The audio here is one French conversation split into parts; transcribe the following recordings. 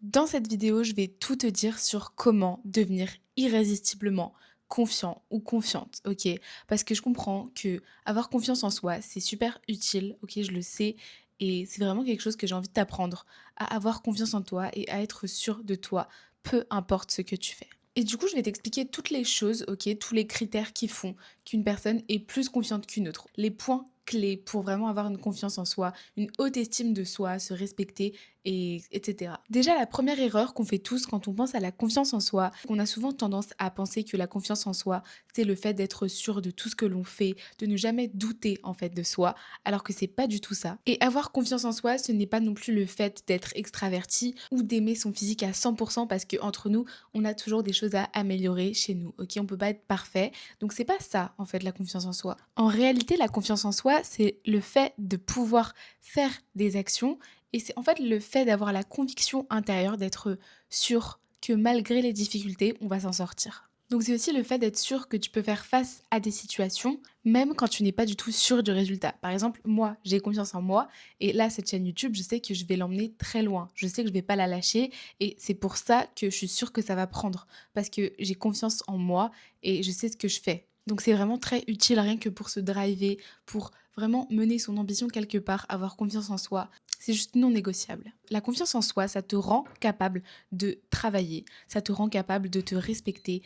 Dans cette vidéo, je vais tout te dire sur comment devenir irrésistiblement confiant ou confiante, ok? Parce que je comprends que avoir confiance en soi, c'est super utile, ok? Je le sais, et c'est vraiment quelque chose que j'ai envie de t'apprendre, à avoir confiance en toi et à être sûr de toi, peu importe ce que tu fais. Et du coup, je vais t'expliquer toutes les choses, ok? Tous les critères qui font qu'une personne est plus confiante qu'une autre. Les points clés pour vraiment avoir une confiance en soi, une haute estime de soi, se respecter et etc. Déjà, la première erreur qu'on fait tous quand on pense à la confiance en soi, qu'on a souvent tendance à penser que la confiance en soi, c'est le fait d'être sûr de tout ce que l'on fait, de ne jamais douter en fait de soi, alors que c'est pas du tout ça. Et avoir confiance en soi, ce n'est pas non plus le fait d'être extraverti ou d'aimer son physique à 100% parce que entre nous, on a toujours des choses à améliorer chez nous, ok? On peut pas être parfait, donc c'est pas ça en fait la confiance en soi. En réalité, la confiance en soi, c'est le fait de pouvoir faire des actions et c'est en fait le fait d'avoir la conviction intérieure d'être sûr que malgré les difficultés, on va s'en sortir. Donc c'est aussi le fait d'être sûr que tu peux faire face à des situations, même quand tu n'es pas du tout sûr du résultat. Par exemple, moi, j'ai confiance en moi, et là, cette chaîne YouTube, je sais que je vais l'emmener très loin. Je sais que je vais pas la lâcher, et c'est pour ça que je suis sûre que ça va prendre, parce que j'ai confiance en moi, et je sais ce que je fais. Donc c'est vraiment très utile rien que pour se driver, pour vraiment mener son ambition quelque part, avoir confiance en soi. C'est juste non négociable. La confiance en soi, ça te rend capable de travailler, ça te rend capable de te respecter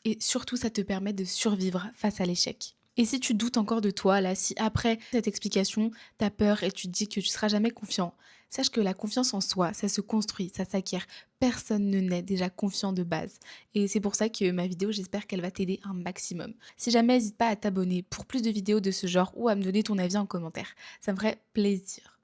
et surtout ça te permet de survivre face à l'échec. Et si tu doutes encore de toi, là, si après cette explication, t'as peur et tu te dis que tu seras jamais confiant, sache que la confiance en soi, ça se construit, ça s'acquiert. Personne ne naît déjà confiant de base. Et c'est pour ça que ma vidéo, j'espère qu'elle va t'aider un maximum. Si jamais, n'hésite pas à t'abonner pour plus de vidéos de ce genre ou à me donner ton avis en commentaire. Ça me ferait plaisir.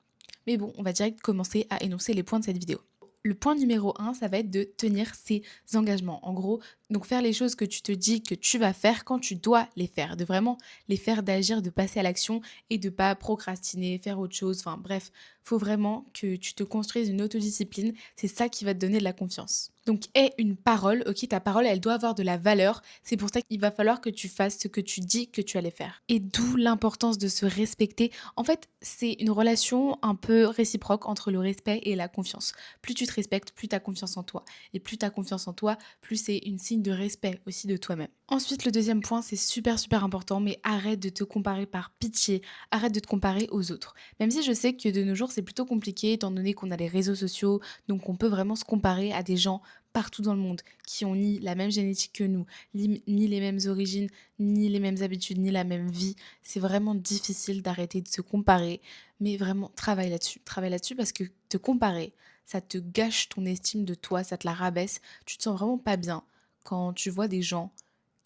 Mais bon, on va direct commencer à énoncer les points de cette vidéo. Le point numéro un, ça va être de tenir ses engagements. En gros, donc faire les choses que tu te dis que tu vas faire quand tu dois les faire. De vraiment les faire, d'agir, de passer à l'action et de pas procrastiner, faire autre chose. Enfin bref, faut vraiment que tu te construises une autodiscipline. C'est ça qui va te donner de la confiance. Donc aie une parole, ok, ta parole elle doit avoir de la valeur, c'est pour ça qu'il va falloir que tu fasses ce que tu dis que tu allais faire. Et d'où l'importance de se respecter. En fait, c'est une relation un peu réciproque entre le respect et la confiance. Plus tu te respectes, plus tu as confiance en toi. Et plus tu as confiance en toi, plus c'est une signe de respect aussi de toi-même. Ensuite, le deuxième point, c'est super super important, mais arrête de te comparer par pitié, arrête de te comparer aux autres. Même si je sais que de nos jours c'est plutôt compliqué étant donné qu'on a les réseaux sociaux, donc on peut vraiment se comparer à des gens partout dans le monde qui ont ni la même génétique que nous, ni les mêmes origines, ni les mêmes habitudes, ni la même vie. C'est vraiment difficile d'arrêter de se comparer, mais vraiment travaille là-dessus. Travaille là-dessus parce que te comparer, ça te gâche ton estime de toi, ça te la rabaisse. Tu te sens vraiment pas bien quand tu vois des gens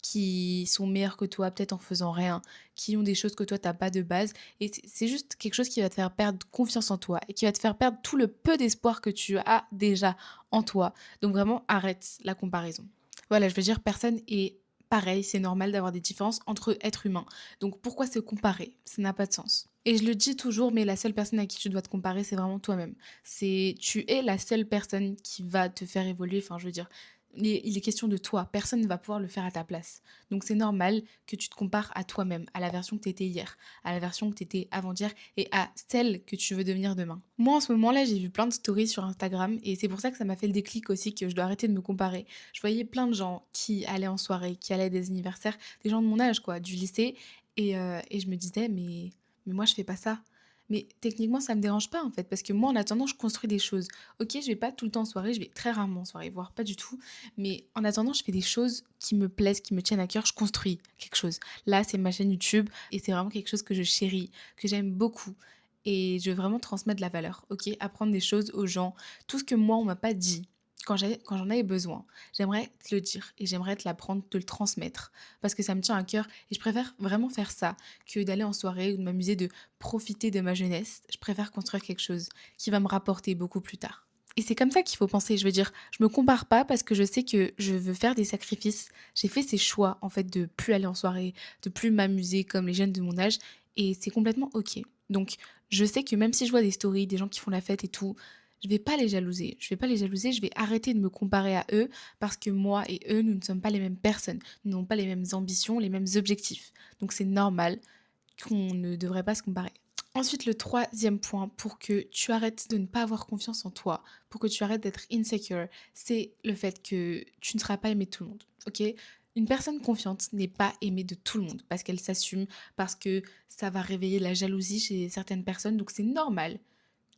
qui sont meilleurs que toi, peut-être en faisant rien, qui ont des choses que toi t'as pas de base. Et c'est juste quelque chose qui va te faire perdre confiance en toi et qui va te faire perdre tout le peu d'espoir que tu as déjà en toi. Donc vraiment, arrête la comparaison. Voilà, je veux dire, personne est pareil, c'est normal d'avoir des différences entre êtres humains. Donc pourquoi se comparer? Ça n'a pas de sens. Et je le dis toujours, mais la seule personne à qui tu dois te comparer, c'est vraiment toi-même. Tu es la seule personne qui va te faire évoluer. Enfin, je veux dire, il est question de toi. Personne ne va pouvoir le faire à ta place. Donc c'est normal que tu te compares à toi-même, à la version que tu étais hier, à la version que tu étais avant-hier et à celle que tu veux devenir demain. Moi, en ce moment-là, j'ai vu plein de stories sur Instagram et c'est pour ça que ça m'a fait le déclic aussi que je dois arrêter de me comparer. Je voyais plein de gens qui allaient en soirée, qui allaient à des anniversaires, des gens de mon âge, quoi, du lycée. Et je me disais, mais moi, je fais pas ça. Mais techniquement, ça me dérange pas en fait, parce que moi, en attendant, je construis des choses. Ok, je vais pas tout le temps en soirée, je vais très rarement en soirée, voire pas du tout. Mais en attendant, je fais des choses qui me plaisent, qui me tiennent à cœur, je construis quelque chose. Là, c'est ma chaîne YouTube et c'est vraiment quelque chose que je chéris, que j'aime beaucoup. Et je veux vraiment transmettre de la valeur, ok? Apprendre des choses aux gens. Tout ce que moi, on m'a pas dit quand j'en avais besoin. J'aimerais te le dire et j'aimerais te l'apprendre, te le transmettre. Parce que ça me tient à cœur et je préfère vraiment faire ça que d'aller en soirée ou de m'amuser, de profiter de ma jeunesse. Je préfère construire quelque chose qui va me rapporter beaucoup plus tard. Et c'est comme ça qu'il faut penser. Je veux dire, je me compare pas parce que je sais que je veux faire des sacrifices. J'ai fait ces choix, en fait, de plus aller en soirée, de plus m'amuser comme les jeunes de mon âge. Et c'est complètement OK. Donc, je sais que même si je vois des stories, des gens qui font la fête et tout, je vais pas les jalouser. Je vais pas les jalouser. Je vais arrêter de me comparer à eux parce que moi et eux, nous ne sommes pas les mêmes personnes. Nous n'avons pas les mêmes ambitions, les mêmes objectifs. Donc, c'est normal qu'on ne devrait pas se comparer. Ensuite, le troisième point pour que tu arrêtes de ne pas avoir confiance en toi, pour que tu arrêtes d'être insecure, c'est le fait que tu ne seras pas aimé de tout le monde, ok? Une personne confiante n'est pas aimée de tout le monde parce qu'elle s'assume, parce que ça va réveiller la jalousie chez certaines personnes, donc c'est normal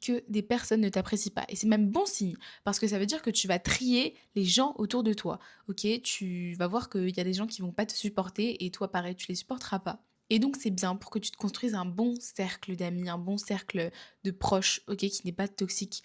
que des personnes ne t'apprécient pas. Et c'est même bon signe, parce que ça veut dire que tu vas trier les gens autour de toi, ok? Tu vas voir qu'il y a des gens qui vont pas te supporter et toi pareil, tu les supporteras pas. Et donc c'est bien pour que tu te construises un bon cercle d'amis, un bon cercle de proches, ok, qui n'est pas toxique.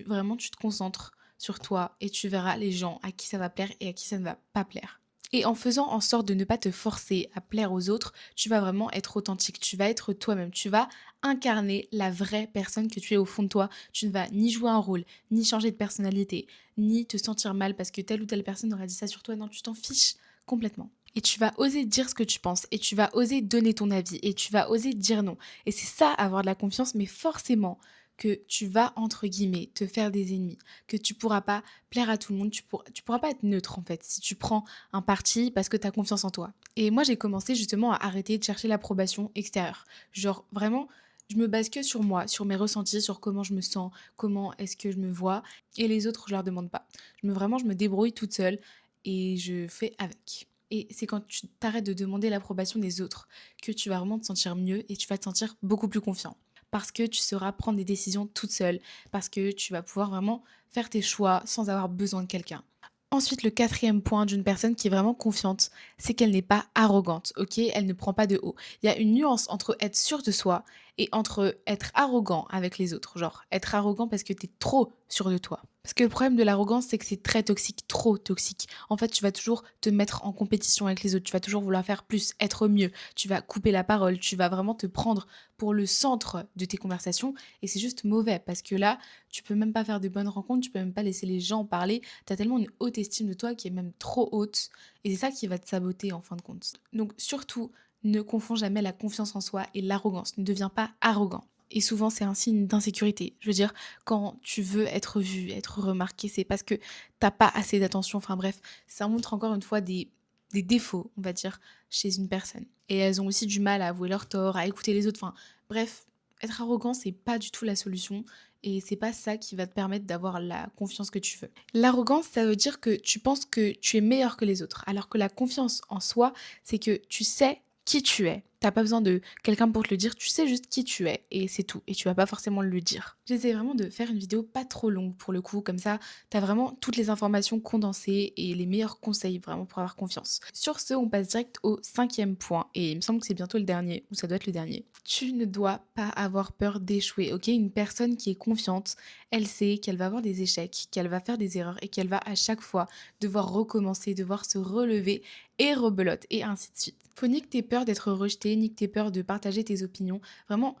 Vraiment, tu te concentres sur toi et tu verras les gens à qui ça va plaire et à qui ça ne va pas plaire. Et en faisant en sorte de ne pas te forcer à plaire aux autres, tu vas vraiment être authentique, tu vas être toi-même, tu vas incarner la vraie personne que tu es au fond de toi. Tu ne vas ni jouer un rôle, ni changer de personnalité, ni te sentir mal parce que telle ou telle personne aura dit ça sur toi. Non, tu t'en fiches complètement. Et tu vas oser dire ce que tu penses, et tu vas oser donner ton avis, et tu vas oser dire non. Et c'est ça, avoir de la confiance, mais forcément que tu vas, entre guillemets, te faire des ennemis, que tu pourras pas plaire à tout le monde, tu pourras pas être neutre en fait, si tu prends un parti parce que tu as confiance en toi. Et moi, j'ai commencé justement à arrêter de chercher l'approbation extérieure. Genre, vraiment, je me base que sur moi, sur mes ressentis, sur comment je me sens, comment est-ce que je me vois. Et les autres, je leur demande pas. Je me débrouille toute seule et je fais avec. Et c'est quand tu t'arrêtes de demander l'approbation des autres que tu vas vraiment te sentir mieux et tu vas te sentir beaucoup plus confiant. Parce que tu sauras prendre des décisions toute seule, parce que tu vas pouvoir vraiment faire tes choix sans avoir besoin de quelqu'un. Ensuite, le quatrième point d'une personne qui est vraiment confiante, c'est qu'elle n'est pas arrogante, ok? Elle ne prend pas de haut. Il y a une nuance entre être sûr de soi et entre être arrogant avec les autres. Genre, être arrogant parce que t'es trop sûr de toi. Parce que le problème de l'arrogance, c'est que c'est très toxique, trop toxique. En fait, tu vas toujours te mettre en compétition avec les autres, tu vas toujours vouloir faire plus, être mieux, tu vas couper la parole, tu vas vraiment te prendre pour le centre de tes conversations et c'est juste mauvais parce que là, tu peux même pas faire de bonnes rencontres, tu peux même pas laisser les gens parler, t'as tellement une haute estime de toi qui est même trop haute et c'est ça qui va te saboter en fin de compte. Donc surtout, ne confonds jamais la confiance en soi et l'arrogance, ne deviens pas arrogant. Et souvent, c'est un signe d'insécurité. Je veux dire, quand tu veux être vu, être remarqué, c'est parce que t'as pas assez d'attention. Enfin bref, ça montre encore une fois des défauts, on va dire, chez une personne. Et elles ont aussi du mal à avouer leurs torts, à écouter les autres. Enfin bref, être arrogant, c'est pas du tout la solution. Et c'est pas ça qui va te permettre d'avoir la confiance que tu veux. L'arrogance, ça veut dire que tu penses que tu es meilleur que les autres. Alors que la confiance en soi, c'est que tu sais qui tu es. T'as pas besoin de quelqu'un pour te le dire, tu sais juste qui tu es et c'est tout. Et tu vas pas forcément le dire. J'essaie vraiment de faire une vidéo pas trop longue pour le coup, comme ça t'as vraiment toutes les informations condensées et les meilleurs conseils vraiment pour avoir confiance. Sur ce, on passe direct au cinquième point et il me semble que c'est bientôt le dernier, ou ça doit être le dernier. Tu ne dois pas avoir peur d'échouer, ok? Une personne qui est confiante, elle sait qu'elle va avoir des échecs, qu'elle va faire des erreurs et qu'elle va à chaque fois devoir recommencer, devoir se relever et rebelote et ainsi de suite. Faut ni que t'aies peur d'être rejeté, ni que t'aies peur de partager tes opinions. Vraiment,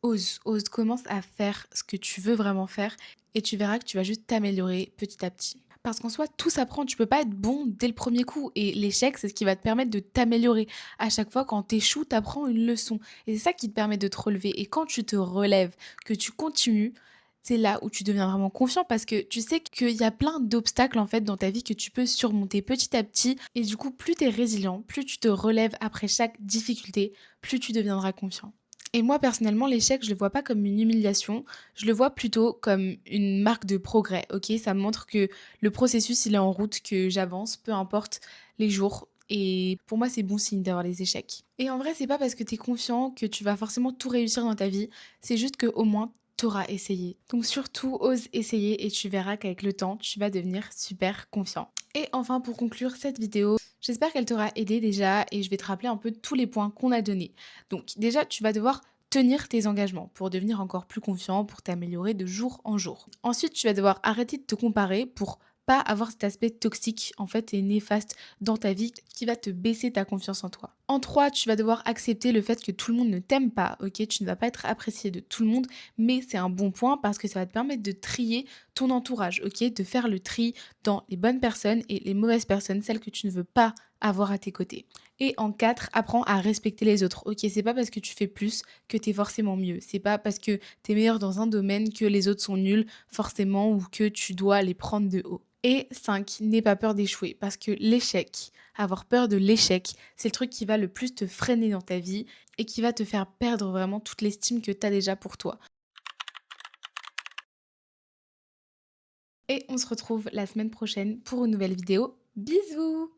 ose, commence à faire ce que tu veux vraiment faire et tu verras que tu vas juste t'améliorer petit à petit. Parce qu'en soi, tout s'apprend, tu peux pas être bon dès le premier coup et l'échec, c'est ce qui va te permettre de t'améliorer. À chaque fois, quand t'échoues, t'apprends une leçon et c'est ça qui te permet de te relever. Et quand tu te relèves, que tu continues, c'est là où tu deviens vraiment confiant parce que tu sais qu'il y a plein d'obstacles en fait dans ta vie que tu peux surmonter petit à petit et du coup, plus tu es résilient, plus tu te relèves après chaque difficulté, plus tu deviendras confiant. Et moi, personnellement, l'échec, je le vois pas comme une humiliation, je le vois plutôt comme une marque de progrès, ok? Ça me montre que le processus, il est en route, que j'avance, peu importe les jours. Et pour moi, c'est bon signe d'avoir les échecs. Et en vrai, c'est pas parce que t'es confiant que tu vas forcément tout réussir dans ta vie, c'est juste que au moins, t'auras essayé. Donc surtout, ose essayer et tu verras qu'avec le temps, tu vas devenir super confiant. Et enfin, pour conclure cette vidéo, j'espère qu'elle t'aura aidé déjà et je vais te rappeler un peu tous les points qu'on a donnés. Donc déjà, tu vas devoir tenir tes engagements pour devenir encore plus confiant, pour t'améliorer de jour en jour. Ensuite, tu vas devoir arrêter de te comparer pour pas avoir cet aspect toxique en fait et néfaste dans ta vie qui va te baisser ta confiance en toi. En 3, tu vas devoir accepter le fait que tout le monde ne t'aime pas, ok? Tu ne vas pas être apprécié de tout le monde, mais c'est un bon point parce que ça va te permettre de trier ton entourage, ok? De faire le tri dans les bonnes personnes et les mauvaises personnes, celles que tu ne veux pas avoir à tes côtés. Et en 4, apprends à respecter les autres. OK, c'est pas parce que tu fais plus que tu es forcément mieux. C'est pas parce que tu es meilleur dans un domaine que les autres sont nuls forcément ou que tu dois les prendre de haut. Et 5, n'aie pas peur d'échouer parce que l'échec, avoir peur de l'échec, c'est le truc qui va le plus te freiner dans ta vie et qui va te faire perdre vraiment toute l'estime que tu as déjà pour toi. Et on se retrouve la semaine prochaine pour une nouvelle vidéo. Bisous!